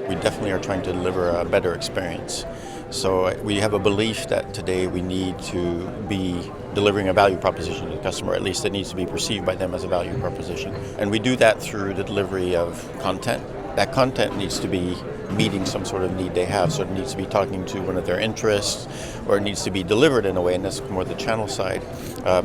We definitely are trying to deliver a better experience. So we have a belief that today we need to be delivering a value proposition to the customer, at least it needs to be perceived by them as a value proposition. And we do that through the delivery of content. That content needs to be meeting some sort of need they have, so it needs to be talking to one of their interests, or it needs to be delivered in a way, and that's more the channel side,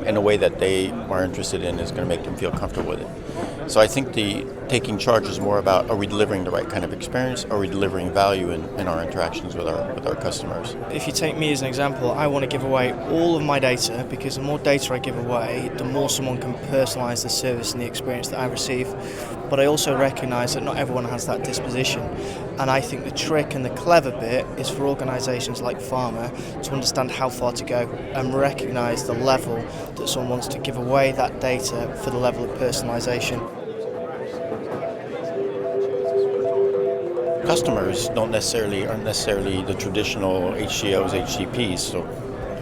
in a way that they are interested in, is going to make them feel comfortable with it. So I think the taking charge is more about, are we delivering the right kind of experience? Are we delivering value in our interactions with our customers? If you take me as an example, I want to give away all of my data, because the more data I give away, the more someone can personalise the service and the experience that I receive. But I also recognise that not everyone has that disposition. And I think the trick and the clever bit is for organisations like pharma to understand how far to go and recognise the level that someone wants to give away that data for the level of personalisation. Customers aren't necessarily the traditional HCOs, HCPs, so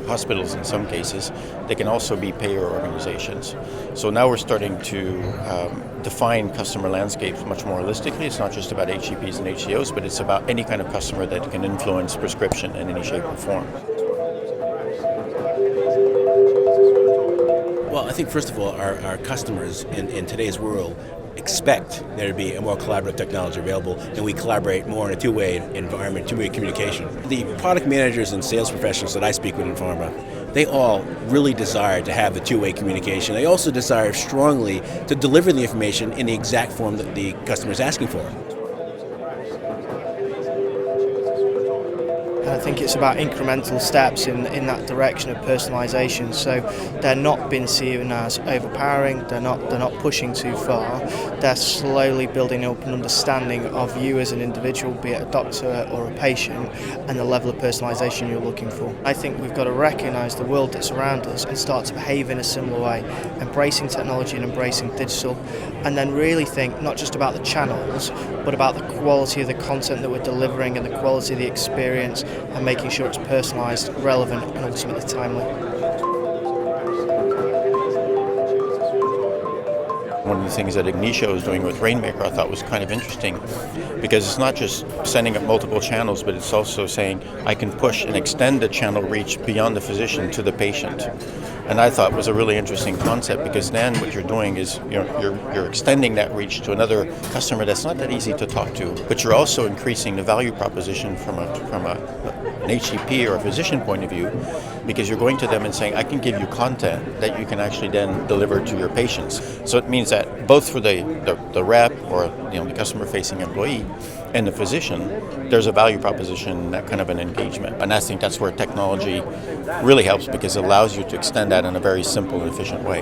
hospitals in some cases. They can also be payer organizations. So now we're starting to define customer landscapes much more holistically. It's not just about HCPs and HCOs, but it's about any kind of customer that can influence prescription in any shape or form. Well, I think first of all, our customers in today's world expect there to be a more collaborative technology available, and we collaborate more in a two-way environment, two-way communication. The product managers and sales professionals that I speak with in pharma, they all really desire to have the two-way communication. They also desire strongly to deliver the information in the exact form that the customer is asking for. I think it's about incremental steps in that direction of personalisation. So they're not being seen as overpowering. They're not pushing too far. They're slowly building up an understanding of you as an individual, be it a doctor or a patient, and the level of personalisation you're looking for. I think we've got to recognise the world that's around us and start to behave in a similar way, embracing technology and embracing digital, and then really think not just about the channels, but about the quality of the content that we're delivering and the quality of the experience, and making sure it's personalised, relevant, and ultimately timely. One of the things that Agnitio is doing with Rainmaker I thought was kind of interesting, because it's not just sending up multiple channels, but it's also saying I can push and extend the channel reach beyond the physician to the patient. And I thought was a really interesting concept, because then what you're doing is you're extending that reach to another customer that's not that easy to talk to, but you're also increasing the value proposition from an HCP or a physician point of view, because you're going to them and saying, I can give you content that you can actually then deliver to your patients. So it means that both for the rep or the customer-facing employee and the physician, there's a value proposition, that kind of an engagement. And I think that's where technology really helps, because it allows you to extend that in a very simple and efficient way.